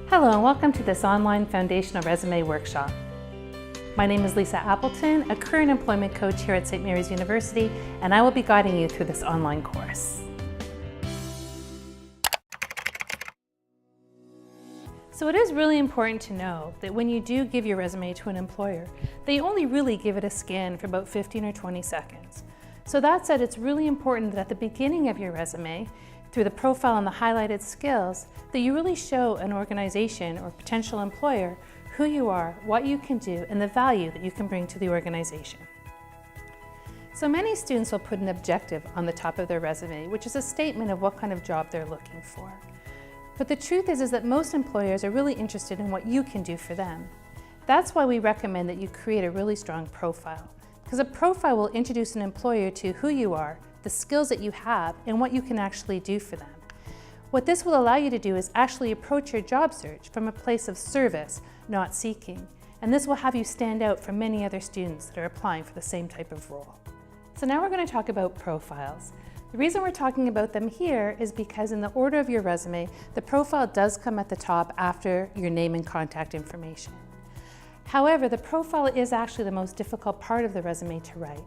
Hello and welcome to this online foundational resume workshop. My name is Lisa Appleton, a current employment coach here at St. Mary's University, and I will be guiding you through this online course. So it is really important to know that when you do give your resume to an employer, they only really give it a scan for about 15 or 20 seconds. So that said, it's really important that at the beginning of your resume, through the profile and the highlighted skills, that you really show an organization or potential employer who you are, what you can do, and the value that you can bring to the organization. So many students will put an objective on the top of their resume, which is a statement of what kind of job they're looking for. But the truth is that most employers are really interested in what you can do for them. That's why we recommend that you create a really strong profile, because a profile will introduce an employer to who you are, the skills that you have, and what you can actually do for them. What this will allow you to do is actually approach your job search from a place of service, not seeking. And this will have you stand out from many other students that are applying for the same type of role. So now we're going to talk about profiles. The reason we're talking about them here is because in the order of your resume, the profile does come at the top after your name and contact information. However, the profile is actually the most difficult part of the resume to write.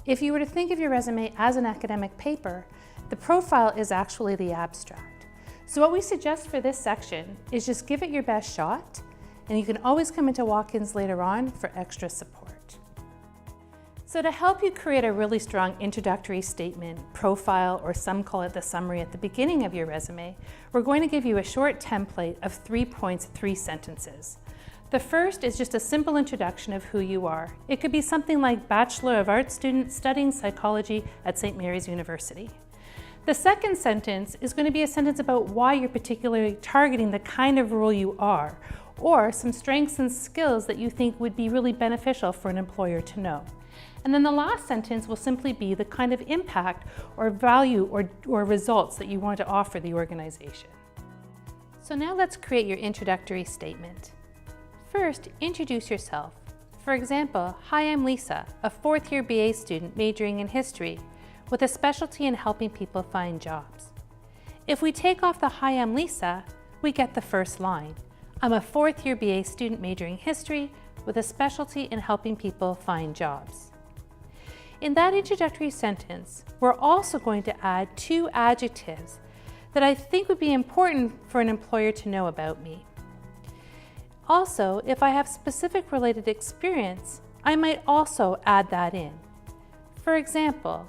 If you were to think of your resume as an academic paper, the profile is actually the abstract. So what we suggest for this section is just give it your best shot, and you can always come into walk-ins later on for extra support. So to help you create a really strong introductory statement, profile, or some call it the summary at the beginning of your resume, we're going to give you a short template of 3 points, 3 sentences. The first is just a simple introduction of who you are. It could be something like Bachelor of Arts student studying psychology at St. Mary's University. The second sentence is going to be a sentence about why you're particularly targeting the kind of role you are, or some strengths and skills that you think would be really beneficial for an employer to know. And then the last sentence will simply be the kind of impact or value or results that you want to offer the organization. So now let's create your introductory statement. First, introduce yourself. For example, hi, I'm Lisa, a 4th-year BA student majoring in history with a specialty in helping people find jobs. If we take off the hi, I'm Lisa, we get the first line. I'm a 4th-year BA student majoring in history with a specialty in helping people find jobs. In that introductory sentence, we're also going to add 2 adjectives that I think would be important for an employer to know about me. Also, if I have specific related experience, I might also add that in. For example,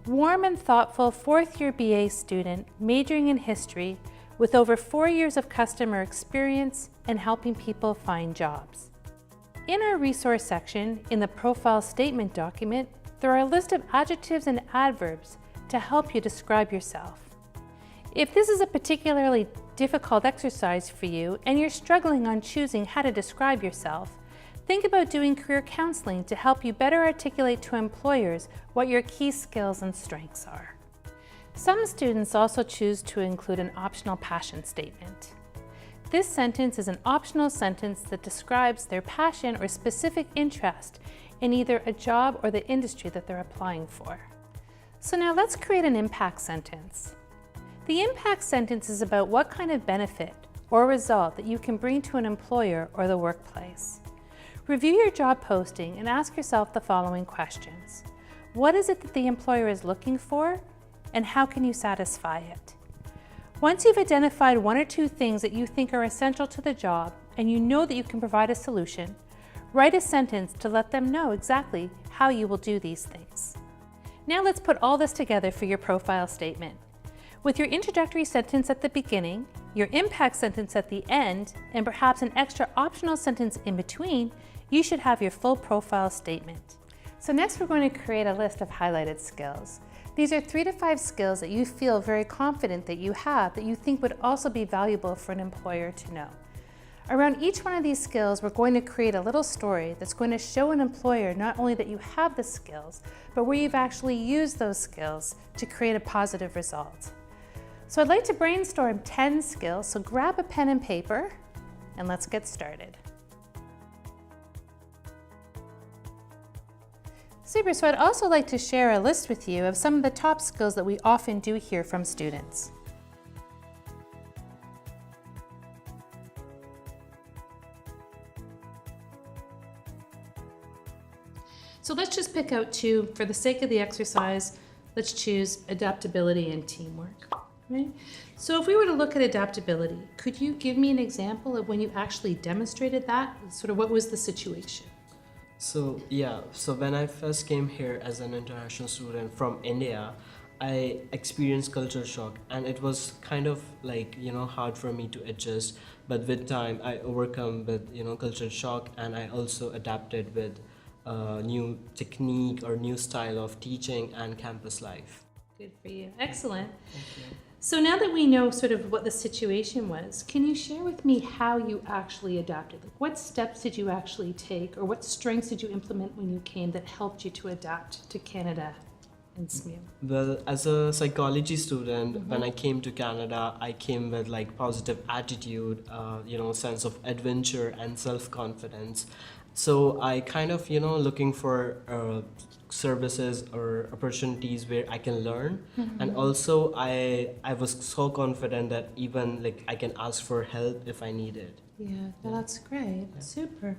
warm and thoughtful 4th-year BA student majoring in history with over 4 years of customer experience and helping people find jobs. In our resource section in the profile statement document, there are a list of adjectives and adverbs to help you describe yourself. If this is a particularly difficult exercise for you and you're struggling on choosing how to describe yourself, think about doing career counseling to help you better articulate to employers what your key skills and strengths are. Some students also choose to include an optional passion statement. This sentence is an optional sentence that describes their passion or specific interest in either a job or the industry that they're applying for. So now let's create an impact sentence. The impact sentence is about what kind of benefit or result that you can bring to an employer or the workplace. Review your job posting and ask yourself the following questions. What is it that the employer is looking for, and how can you satisfy it? Once you've identified 1 or 2 things that you think are essential to the job and you know that you can provide a solution, write a sentence to let them know exactly how you will do these things. Now let's put all this together for your profile statement. With your introductory sentence at the beginning, your impact sentence at the end, and perhaps an extra optional sentence in between, you should have your full profile statement. So next we're going to create a list of highlighted skills. These are 3 to 5 skills that you feel very confident that you have that you think would also be valuable for an employer to know. Around each one of these skills, we're going to create a little story that's going to show an employer not only that you have the skills, but where you've actually used those skills to create a positive result. So I'd like to brainstorm 10 skills, so grab a pen and paper and let's get started. Super, so I'd also like to share a list with you of some of the top skills that we often do hear from students. So let's just pick out two, for the sake of the exercise, let's choose adaptability and teamwork, right? So if we were to look at adaptability, could you give me an example of when you actually demonstrated that? Sort of what was the situation? So yeah, so when I first came here as an international student from India, I experienced culture shock, and it was kind of like, hard for me to adjust. But with time, I overcome with, culture shock, and I also adapted with new technique or new style of teaching and campus life. Good for you. Excellent. Thank you. So now that we know sort of what the situation was, can you share with me how you actually adapted? Like what steps did you actually take, or what strengths did you implement when you came that helped you to adapt to Canada and SMU? Well, as a psychology student, when I came to Canada, I came with like positive attitude, sense of adventure and self-confidence. So I kind of, looking for services or opportunities where I can learn. And also I was so confident that even like I can ask for help if I need it. Yeah, well, that's great. Yeah. Super.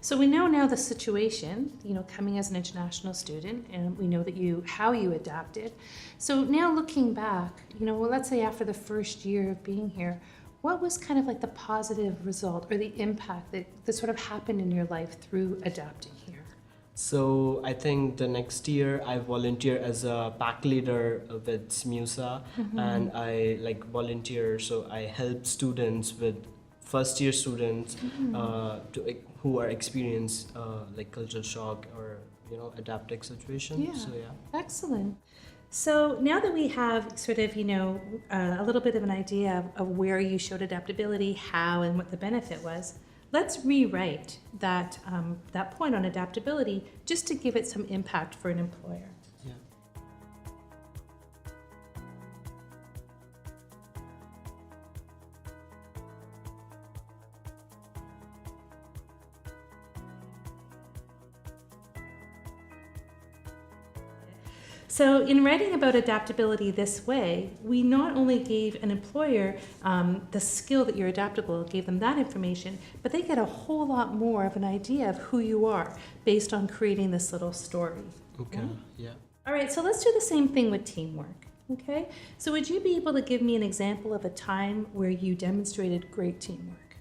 So we know now the situation, coming as an international student, and we know that how you adapted. So now looking back, let's say after the first year of being here, what was kind of like the positive result or the impact that sort of happened in your life through adapting here? So I think the next year I volunteer as a pack leader with SMUSA, and I like volunteer, so I help students with first year students who are experience like culture shock or adaptive situation. Yeah. So yeah. Excellent. So now that we have sort of a little bit of an idea of where you showed adaptability, how, and what the benefit was, let's rewrite that point on adaptability just to give it some impact for an employer. Yeah. So in writing about adaptability this way, we not only gave an employer the skill that you're adaptable, gave them that information, but they get a whole lot more of an idea of who you are based on creating this little story. Okay, yeah. All right, so let's do the same thing with teamwork, okay? So would you be able to give me an example of a time where you demonstrated great teamwork?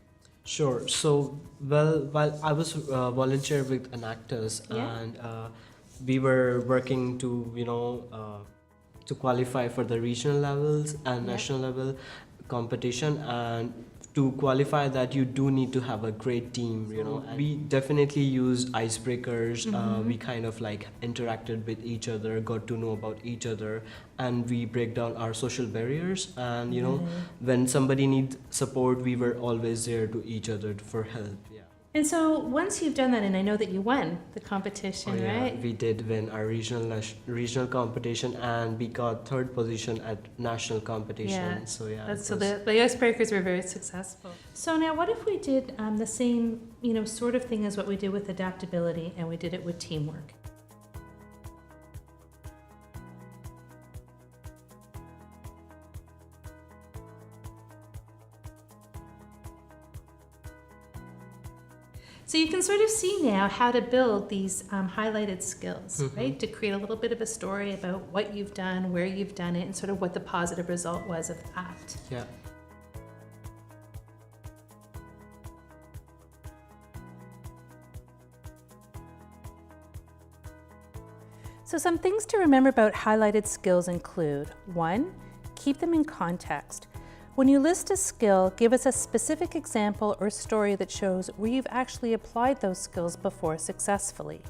Sure. So, while I was volunteer with Enactus, Yeah. and we were working to to qualify for the regional levels and national level competition, and to qualify that you do need to have a great team. And we definitely used icebreakers. We kind of like interacted with each other, got to know about each other, and we break down our social barriers, and when somebody needs support, we were always there to each other for help. Yeah. And so once you've done that, and I know that you won the competition, yeah, right? we did win our regional competition, and we got third position at national competition. Yeah. So yeah. So the icebreakers were very successful. So now what if we did the same, sort of thing as what we did with adaptability, and we did it with teamwork? So you can sort of see now how to build these highlighted skills, right? To create a little bit of a story about what you've done, where you've done it, and sort of what the positive result was of that. Yeah. So some things to remember about highlighted skills include: 1, keep them in context. When you list a skill, give us a specific example or story that shows where you've actually applied those skills before successfully.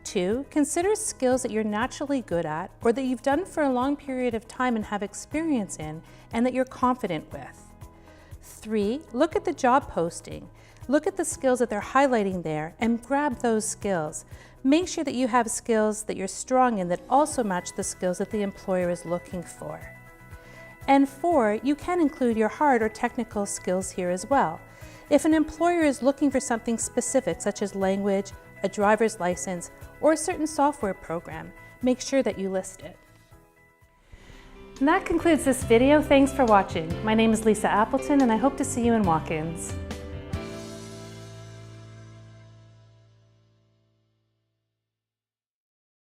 2, consider skills that you're naturally good at or that you've done for a long period of time and have experience in and that you're confident with. 3, look at the job posting. Look at the skills that they're highlighting there and grab those skills. Make sure that you have skills that you're strong in that also match the skills that the employer is looking for. And 4, you can include your hard or technical skills here as well. If an employer is looking for something specific, such as language, a driver's license, or a certain software program, make sure that you list it. And that concludes this video. Thanks for watching. My name is Lisa Appleton, and I hope to see you in walk-ins.